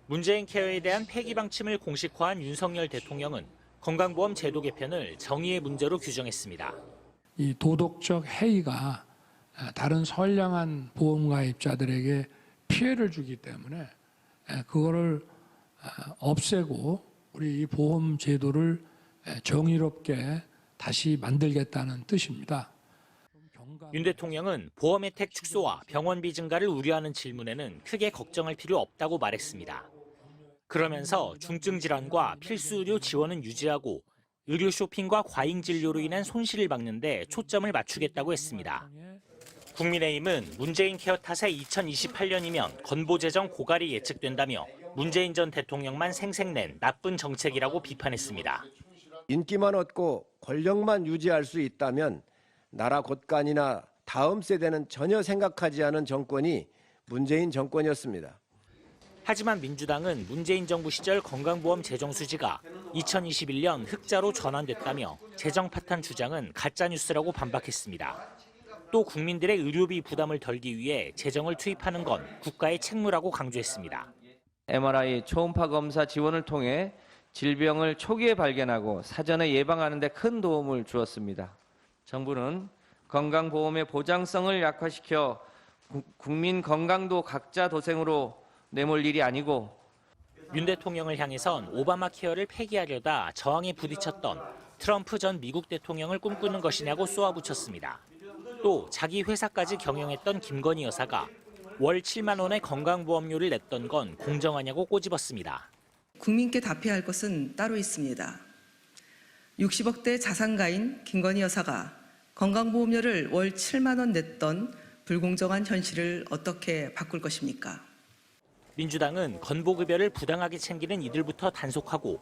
문재인 케어에 대한 폐기 방침을 공식화한 윤석열 대통령은 건강보험 제도 개편을 정의의 문제로 규정했습니다. 이 도덕적 해이가 다른 선량한 보험가입자들에게 피해를 주기 때문에 그거를 없애고 우리 이 보험 제도를 정의롭게 다시 만들겠다는 뜻입니다. 윤 대통령은 보험 혜택 축소와 병원비 증가를 우려하는 질문에는 크게 걱정할 필요 없다고 말했습니다. 그러면서 중증 질환과 필수 의료 지원은 유지하고 의료 쇼핑과 과잉 진료로 인한 손실을 막는 데 초점을 맞추겠다고 했습니다. 국민의힘은 문재인 케어 탓에 2028년이면 건보 재정 고갈이 예측된다며 문재인 전 대통령만 생색낸 나쁜 정책이라고 비판했습니다. 인기만 얻고 권력만 유지할 수 있다면 나라 곳간이나 다음 세대는 전혀 생각하지 않은 정권이 문재인 정권이었습니다. 하지만 민주당은 문재인 정부 시절 건강보험 재정 수지가 2021년 흑자로 전환됐다며 재정 파탄 주장은 가짜뉴스라고 반박했습니다. 또 국민들의 의료비 부담을 덜기 위해 재정을 투입하는 건 국가의 책무라고 강조했습니다. MRI 초음파 검사 지원을 통해 질병을 초기에 발견하고 사전에 예방하는 데 큰 도움을 주었습니다. 정부는 건강보험의 보장성을 약화시켜 국민 건강도 각자 도생으로 내몰 일이 아니고 윤 대통령을 향해선 오바마 케어를 폐기하려다 저항에 부딪혔던 트럼프 전 미국 대통령을 꿈꾸는 것이냐고 쏘아붙였습니다. 또 자기 회사까지 경영했던 김건희 여사가 월 7만 원의 건강보험료를 냈던 건 공정하냐고 꼬집었습니다. 국민께 답해야 할 것은 따로 있습니다. 60억대 자산가인 김건희 여사가 건강보험료를 월 7만 원 냈던 불공정한 현실을 어떻게 바꿀 것입니까? 민주당은 건보급여를 부당하게 챙기는 이들부터 단속하고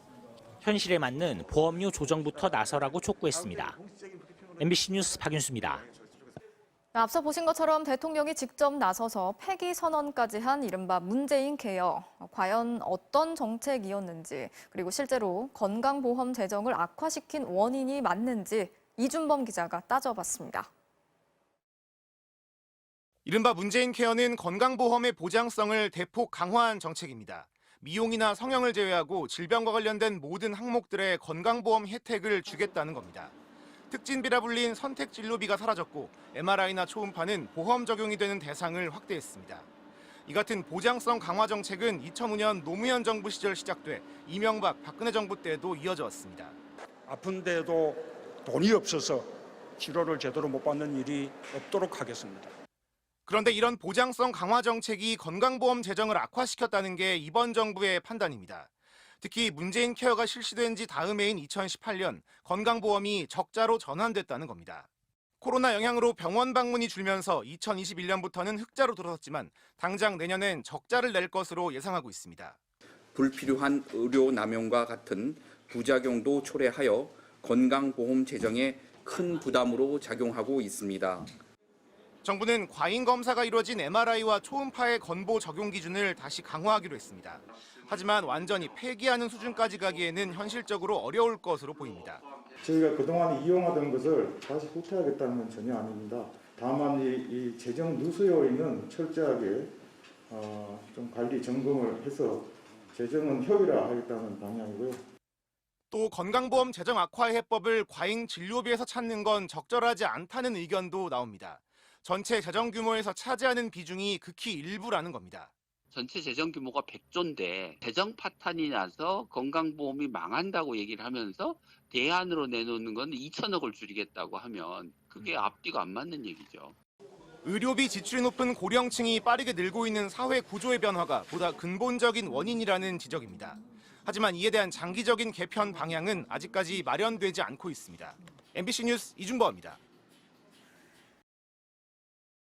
현실에 맞는 보험료 조정부터 나서라고 촉구했습니다. MBC 뉴스 박윤수입니다. 앞서 보신 것처럼 대통령이 직접 나서서 폐기 선언까지 한 이른바 문재인 케어. 과연 어떤 정책이었는지, 그리고 실제로 건강보험 재정을 악화시킨 원인이 맞는지 이준범 기자가 따져봤습니다. 이른바 문재인 케어는 건강보험의 보장성을 대폭 강화한 정책입니다. 미용이나 성형을 제외하고 질병과 관련된 모든 항목들의 건강보험 혜택을 주겠다는 겁니다. 특진비라 불린 선택진료비가 사라졌고 MRI나 초음파는 보험 적용이 되는 대상을 확대했습니다. 이 같은 보장성 강화 정책은 2005년 노무현 정부 시절 시작돼 이명박, 박근혜 정부 때도 이어져 왔습니다. 아픈데도 돈이 없어서 치료를 제대로 못 받는 일이 없도록 하겠습니다. 그런데 이런 보장성 강화 정책이 건강보험 재정을 악화시켰다는 게 이번 정부의 판단입니다. 특히 문재인 케어가 실시된 지 다음 해인 2018년 건강보험이 적자로 전환됐다는 겁니다. 코로나 영향으로 병원 방문이 줄면서 2021년부터는 흑자로 들어섰지만 당장 내년엔 적자를 낼 것으로 예상하고 있습니다. 불필요한 의료 남용과 같은 부작용도 초래하여 건강보험 재정에 큰 부담으로 작용하고 있습니다. 정부는 과잉 검사가 이루어진 MRI와 초음파의 건보 적용 기준을 다시 강화하기로 했습니다. 하지만 완전히 폐기하는 수준까지 가기에는 현실적으로 어려울 것으로 보입니다. 저희가 그동안 이용하던 것을 다시 후퇴하겠다는 건 전혀 아닙니다. 다만 이 재정 누수 요인은 철저하게 좀 관리 점검을 해서 재정은 효율화하겠다는 방향이고요. 또 건강보험 재정 악화 해법을 과잉 진료비에서 찾는 건 적절하지 않다는 의견도 나옵니다. 전체 재정 규모에서 차지하는 비중이 극히 일부라는 겁니다. 전체 재정 규모가 100조인데 재정 파탄이 나서 건강보험이 망한다고 얘기를 하면서 대안으로 내놓는 건 2천억을 줄이겠다고 하면 그게 앞뒤가 안 맞는 얘기죠. 의료비 지출이 높은 고령층이 빠르게 늘고 있는 사회 구조의 변화가 보다 근본적인 원인이라는 지적입니다. 하지만 이에 대한 장기적인 개편 방향은 아직까지 마련되지 않고 있습니다. MBC 뉴스 이준범입니다.